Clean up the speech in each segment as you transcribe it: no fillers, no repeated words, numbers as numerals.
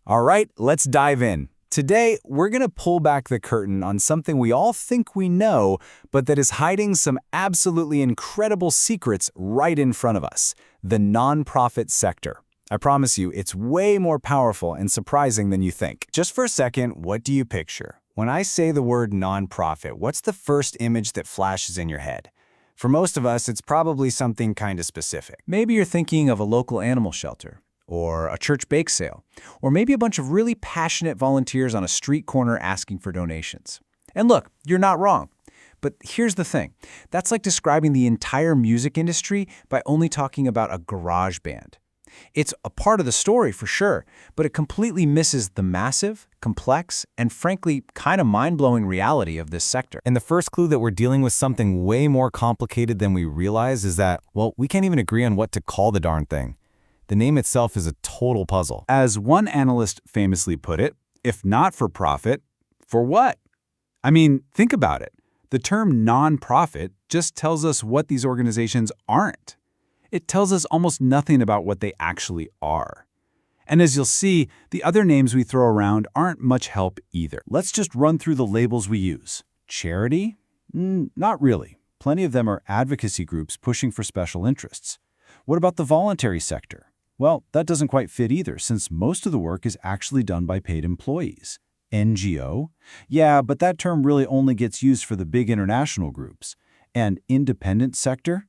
All right, let's dive in. Today, we're going to pull back the curtain on something we all think we know, but that is hiding some absolutely incredible secrets right in front of us: the nonprofit sector. I promise you, it's way more powerful and surprising than you think. Just for a second, what do you picture? When I say the word nonprofit, what's the first image that flashes in your head? For most of us, it's probably something kind of specific. Maybe you're thinking of a local animal shelter, or a church bake sale, or maybe a bunch of really passionate volunteers on a street corner asking for donations. And look, you're not wrong. But here's the thing. That's like describing the entire music industry by only talking about a garage band. It's a part of the story for sure, but it completely misses the massive, complex, and frankly, kind of mind-blowing reality of this sector. And the first clue that we're dealing with something way more complicated than we realize is that, well, we can't even agree on what to call the darn thing. The name itself is a total puzzle. As one analyst famously put it, if not for profit, for what? I mean, think about it. The term nonprofit just tells us what these organizations aren't. It tells us almost nothing about what they actually are. And as you'll see, the other names we throw around aren't much help either. Let's just run through the labels we use. Charity? Not really. Plenty of them are advocacy groups pushing for special interests. What about the voluntary sector? Well, that doesn't quite fit either, since most of the work is actually done by paid employees. NGO? Yeah, but that term really only gets used for the big international groups. And independent sector?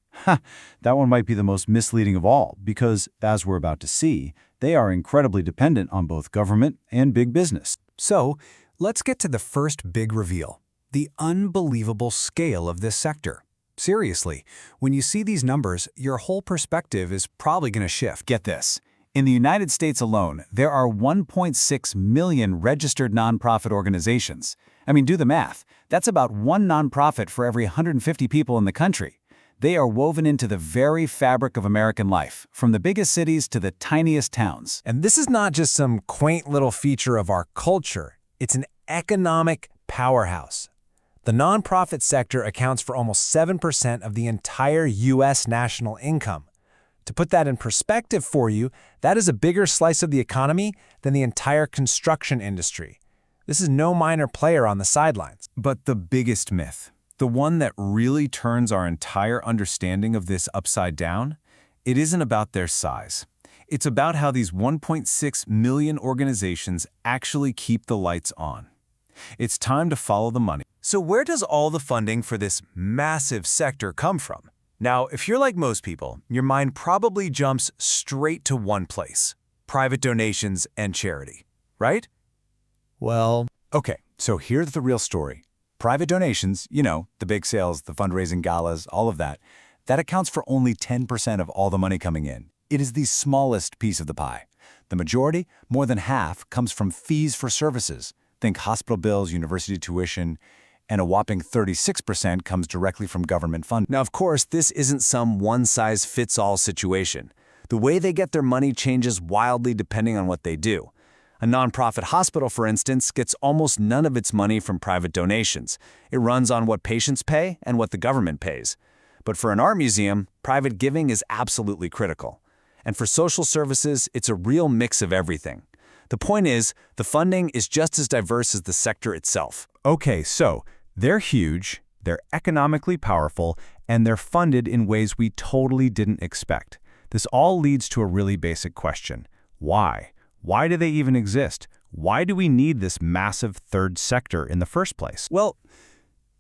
That one might be the most misleading of all, because, as we're about to see, they are incredibly dependent on both government and big business. So, let's get to the first big reveal: the unbelievable scale of this sector. Seriously, when you see these numbers, your whole perspective is probably going to shift. Get this. In the United States alone, there are 1.6 million registered nonprofit organizations. I mean, do the math. That's about one nonprofit for every 150 people in the country. They are woven into the very fabric of American life, from the biggest cities to the tiniest towns. And this is not just some quaint little feature of our culture. It's an economic powerhouse. The nonprofit sector accounts for almost 7% of the entire U.S. national income. To put that in perspective for you, that is a bigger slice of the economy than the entire construction industry. This is no minor player on the sidelines. But the biggest myth, the one that really turns our entire understanding of this upside down, it isn't about their size. It's about how these 1.6 million organizations actually keep the lights on. It's time to follow the money. So where does all the funding for this massive sector come from? Now, if you're like most people, your mind probably jumps straight to one place: private donations and charity, right? Well, okay, so here's the real story. Private donations, the big sales, the fundraising galas, all of that accounts for only 10% of all the money coming in. It is the smallest piece of the pie. The majority, more than half, comes from fees for services. Think hospital bills, university tuition, and a whopping 36% comes directly from government funding. Now, of course, this isn't some one-size-fits-all situation. The way they get their money changes wildly depending on what they do. A nonprofit hospital, for instance, gets almost none of its money from private donations. It runs on what patients pay and what the government pays. But for an art museum, private giving is absolutely critical. And for social services, it's a real mix of everything. The point is, the funding is just as diverse as the sector itself. Okay, so they're huge, they're economically powerful, and they're funded in ways we totally didn't expect. This all leads to a really basic question. Why? Why do they even exist? Why do we need this massive third sector in the first place? Well,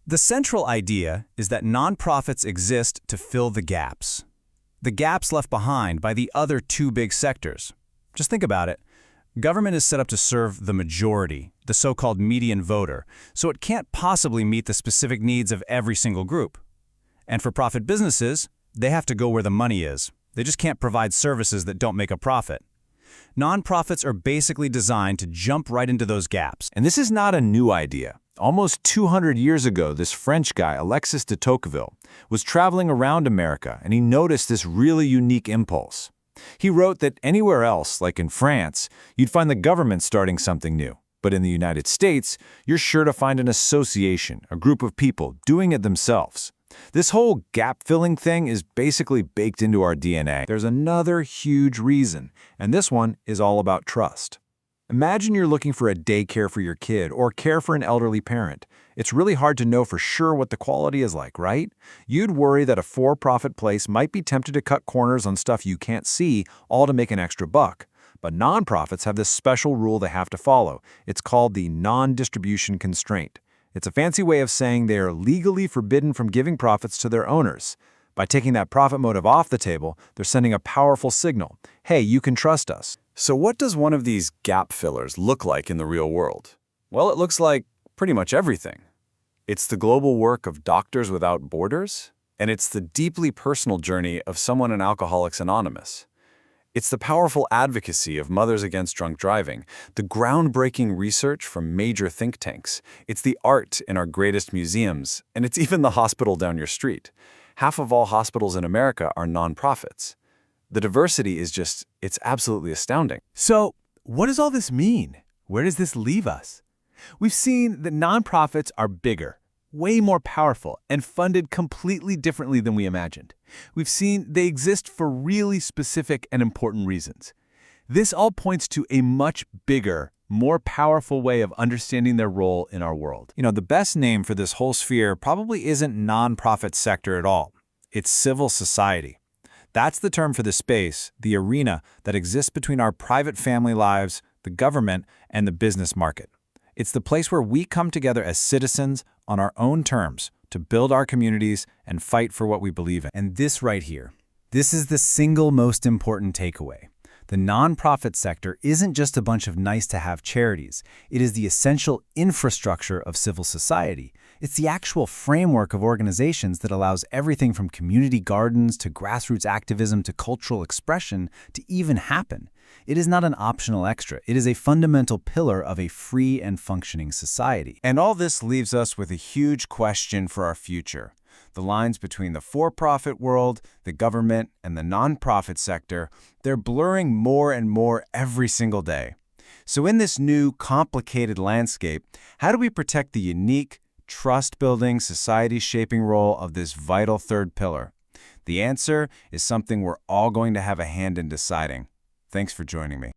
the central idea is that nonprofits exist to fill the gaps. The gaps left behind by the other two big sectors. Just think about it. Government is set up to serve the majority, the so-called median voter, so it can't possibly meet the specific needs of every single group. And for profit businesses, they have to go where the money is. They just can't provide services that don't make a profit. Nonprofits are basically designed to jump right into those gaps. And this is not a new idea. Almost 200 years ago, this French guy, Alexis de Tocqueville, was traveling around America, and he noticed this really unique impulse. He wrote that anywhere else, like in France, you'd find the government starting something new. But in the United States, you're sure to find an association, a group of people doing it themselves. This whole gap-filling thing is basically baked into our DNA. There's another huge reason, and this one is all about trust. Imagine you're looking for a daycare for your kid or care for an elderly parent. It's really hard to know for sure what the quality is like, right? You'd worry that a for-profit place might be tempted to cut corners on stuff you can't see, all to make an extra buck. But nonprofits have this special rule they have to follow. It's called the non-distribution constraint. It's a fancy way of saying they are legally forbidden from giving profits to their owners. By taking that profit motive off the table, they're sending a powerful signal. Hey, you can trust us. So what does one of these gap fillers look like in the real world? Well, it looks like pretty much everything. It's the global work of Doctors Without Borders, and it's the deeply personal journey of someone in Alcoholics Anonymous. It's the powerful advocacy of Mothers Against Drunk Driving, the groundbreaking research from major think tanks. It's the art in our greatest museums, and it's even the hospital down your street. Half of all hospitals in America are nonprofits. The diversity is it's absolutely astounding. So, what does all this mean? Where does this leave us? We've seen that nonprofits are bigger, way more powerful, and funded completely differently than we imagined. We've seen they exist for really specific and important reasons. This all points to a much bigger, more powerful way of understanding their role in our world. The best name for this whole sphere probably isn't nonprofit sector at all. It's civil society. That's the term for the space, the arena that exists between our private family lives, the government, and the business market. It's the place where we come together as citizens on our own terms to build our communities and fight for what we believe in. And this right here, this is the single most important takeaway. The nonprofit sector isn't just a bunch of nice-to-have charities. It is the essential infrastructure of civil society. It's the actual framework of organizations that allows everything from community gardens to grassroots activism to cultural expression to even happen. It is not an optional extra. It is a fundamental pillar of a free and functioning society. And all this leaves us with a huge question for our future. The lines between the for-profit world, the government, and the nonprofit sector, they're blurring more and more every single day. So in this new, complicated landscape, how do we protect the unique, trust-building, society-shaping role of this vital third pillar? The answer is something we're all going to have a hand in deciding. Thanks for joining me.